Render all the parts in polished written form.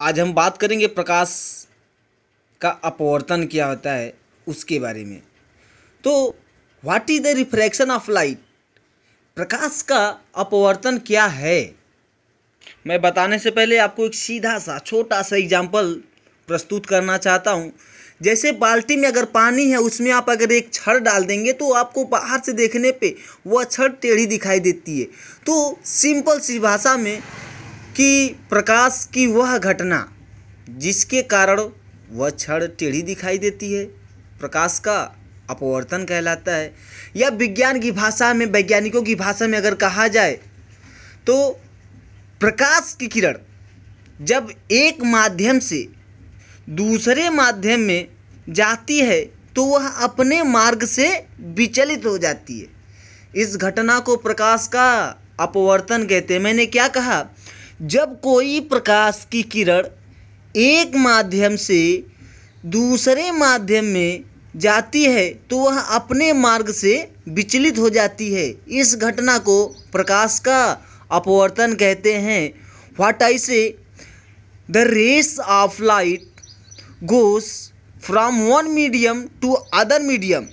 आज हम बात करेंगे प्रकाश का अपवर्तन क्या होता है उसके बारे में। तो what is the refraction of light, प्रकाश का अपवर्तन क्या है। मैं बताने से पहले आपको एक सीधा सा छोटा सा एग्जाम्पल प्रस्तुत करना चाहता हूँ। जैसे बाल्टी में अगर पानी है, उसमें आप अगर एक छड़ डाल देंगे तो आपको बाहर से देखने पे वह छड़ टेढ़ी दिखाई देती है। तो सिंपल सी भाषा में कि प्रकाश की वह घटना जिसके कारण वह छड़ टेढ़ी दिखाई देती है, प्रकाश का अपवर्तन कहलाता है। या विज्ञान की भाषा में, वैज्ञानिकों की भाषा में अगर कहा जाए तो प्रकाश की किरण जब एक माध्यम से दूसरे माध्यम में जाती है तो वह अपने मार्ग से विचलित हो जाती है। इस घटना को प्रकाश का अपवर्तन कहते हैं। मैंने क्या कहा, जब कोई प्रकाश की किरण एक माध्यम से दूसरे माध्यम में जाती है तो वह अपने मार्ग से विचलित हो जाती है। इस घटना को प्रकाश का अपवर्तन कहते हैं। What I say, the rays of light goes from one medium to other medium.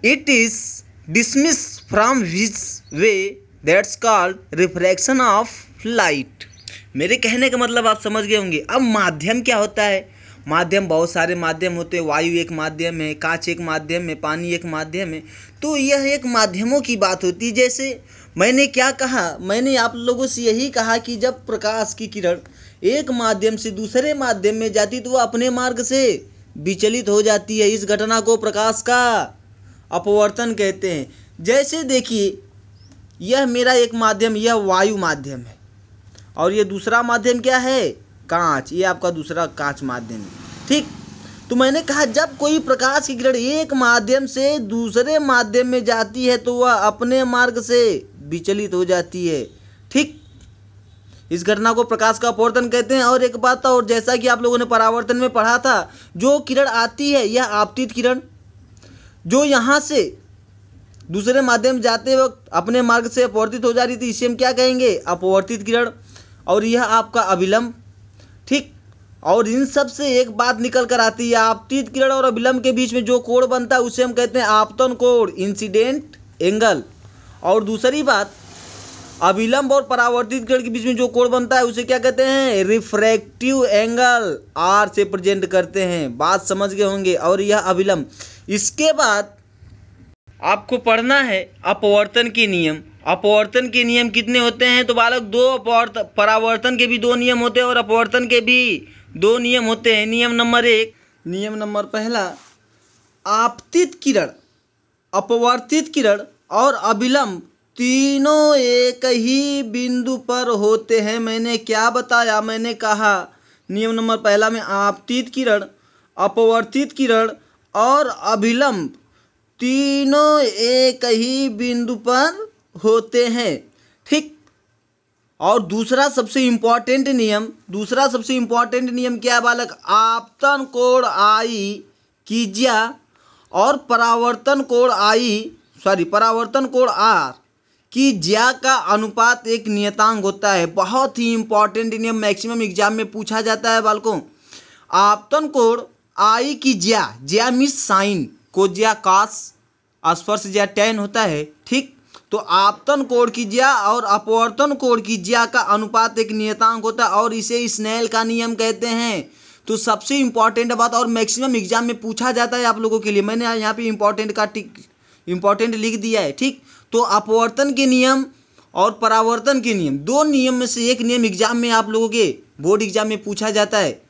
It is dismissed from which way, that's called refraction of light. मेरे कहने का मतलब आप समझ गए होंगे। अब माध्यम क्या होता है? माध्यम बहुत सारे माध्यम होते हैं। वायु एक माध्यम है, कांच एक माध्यम है, पानी एक माध्यम है। तो यह एक माध्यमों की बात होती है। जैसे मैंने क्या कहा, मैंने आप लोगों से यही कहा कि जब प्रकाश की किरण एक माध्यम से दूसरे माध्यम में जाती तो वह अपने मार्ग से विचलित हो जाती है। इस घटना को प्रकाश का अपवर्तन कहते हैं। जैसे देखिए, यह मेरा एक माध्यम, यह वायु माध्यम है और यह दूसरा माध्यम क्या है, कांच। ये आपका दूसरा कांच माध्यम है, ठीक। तो मैंने कहा जब कोई प्रकाश की किरण एक माध्यम से दूसरे माध्यम में जाती है तो वह अपने मार्ग से विचलित हो जाती है, ठीक। इस घटना को प्रकाश का अपवर्तन कहते हैं। और एक बात और, जैसा कि आप लोगों ने परावर्तन में पढ़ा था, जो किरण आती है यह आपतित किरण, जो यहाँ से दूसरे माध्यम जाते वक्त अपने मार्ग से अपवर्तित हो जा रही थी, इसे हम क्या कहेंगे, अपवर्तित किरण। और यह आपका अभिलंब, ठीक। और इन सब से एक बात निकल कर आती है, आपतित किरण और अभिलंब के बीच में जो कोण बनता है उसे हम कहते हैं आपतन कोण, इंसिडेंट एंगल। और दूसरी बात, अभिलंब और परावर्तित किरण के बीच में जो कोण बनता है उसे क्या कहते हैं, रिफ्रैक्टिव एंगल, आर से प्रेजेंट करते हैं। बात समझ गए होंगे। और यह अभिलंब। इसके बाद आपको पढ़ना है अपवर्तन के नियम। अपवर्तन के नियम कितने होते हैं तो बालक, दो। परावर्तन के भी दो नियम होते हैं और अपवर्तन के भी दो नियम होते हैं। नियम नंबर 1, नियम नंबर पहला, आपतित किरण, अपवर्तित किरण और अभिलंब तीनों एक ही बिंदु पर होते हैं। मैंने क्या बताया, मैंने कहा नियम नंबर पहला में आपतित किरण, अपवर्तित किरण और अभिलंब तीनों एक ही बिंदु पर होते हैं, ठीक। और दूसरा सबसे इम्पोर्टेंट नियम क्या है बालक, आपतन कोण आई की ज्या और परावर्तन कोण आर कि ज्या का अनुपात एक नियतांक होता है। बहुत ही इंपॉर्टेंट नियम, मैक्सिमम एग्जाम में पूछा जाता है बालकों। आपतन कोण आई की ज्या मीन्स साइन, को ज्या कास, स्पर्श ज्या टैन होता है, ठीक। तो आपतन कोण की ज्या और अपवर्तन कोण की ज्या का अनुपात एक नियतांक होता है और इसे स्नेल का नियम कहते हैं। तो सबसे इंपॉर्टेंट बात, और मैक्सिमम एग्जाम में पूछा जाता है आप लोगों के लिए, मैंने यहाँ पे इंपॉर्टेंट लिख दिया है, ठीक। तो अपवर्तन के नियम और परावर्तन के नियम, दो नियम में से एक नियम एग्जाम में आप लोगों के बोर्ड एग्जाम में पूछा जाता है।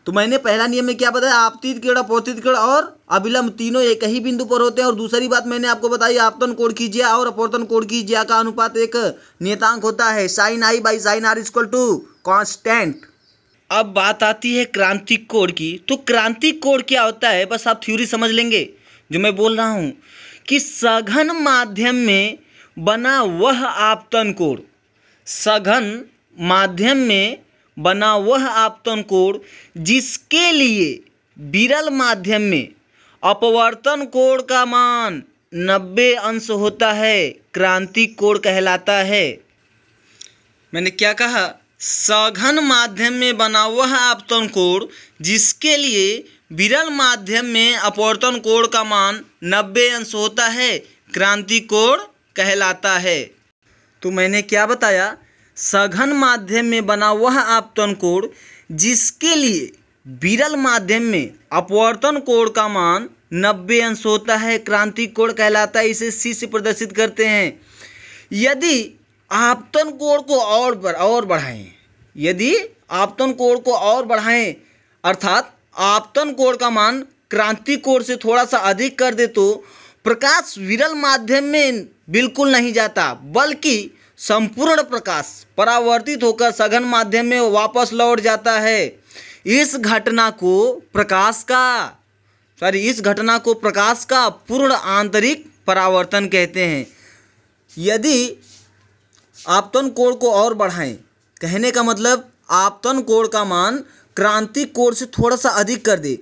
तो मैंने पहला नियम में क्या बताया, आपतित किरण, अपवर्तित किरण और अभिलंब तीनों एक ही बिंदु पर होते हैं। और दूसरी बात मैंने आपको बताई, आपतन कोण की ज्या और अपवर्तन कोण की ज्या का अनुपात एक नियतांक होता है, sine i by sine r equal to constant. अब बात आती है क्रांतिक कोण की। तो क्रांतिक कोण क्या होता है, बस आप थ्योरी समझ लेंगे जो मैं बोल रहा हूँ कि सघन माध्यम में बना वह आपतन कोण, सघन माध्यम में बना वह आपतन कोण जिसके लिए विरल माध्यम में अपवर्तन कोण का मान 90 अंश होता है, क्रांतिक कोण कहलाता है। मैंने क्या कहा, सघन माध्यम में बना वह अपवर्तन कोण जिसके लिए विरल माध्यम में अपवर्तन कोण का मान 90 अंश होता है क्रांति कोण कहलाता है। तो मैंने क्या बताया, सघन माध्यम में बना वह अपवर्तन कोण जिसके लिए विरल माध्यम में अपवर्तन कोण का मान 90 अंश होता है क्रांति कोण कहलाता है। इसे सी से प्रदर्शित करते हैं। यदि आपतन कोण को और बढ़ाएं, यदि आपतन कोण को और बढ़ाएं अर्थात आपतन कोण का मान क्रांति कोण से थोड़ा सा अधिक कर दे तो प्रकाश विरल माध्यम में बिल्कुल नहीं जाता, बल्कि संपूर्ण प्रकाश परावर्तित होकर सघन माध्यम में वापस लौट जाता है। इस घटना को प्रकाश का पूर्ण आंतरिक परावर्तन कहते हैं। यदि आपतन कोण को और बढ़ाएं, कहने का मतलब आपतन कोण का मान क्रांति कोण से थोड़ा सा अधिक कर दे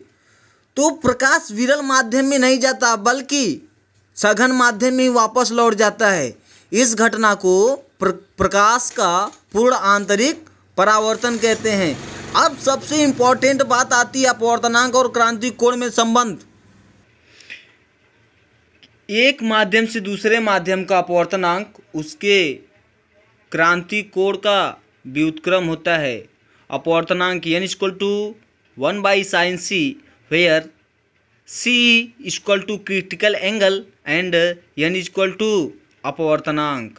तो प्रकाश विरल माध्यम में नहीं जाता, बल्कि सघन माध्यम में वापस लौट जाता है। इस घटना को प्रकाश का पूर्ण आंतरिक परावर्तन कहते हैं। अब सबसे इम्पोर्टेंट बात आती है अपवर्तनांक और क्रांति कोण में संबंध। एक माध्यम से दूसरे माध्यम का अपवर्तनांक उसके क्रांति कोण का व्युत्क्रम होता है। अपवर्तनांक n = 1/sin c where c = critical angle and n = अपवर्तनांक।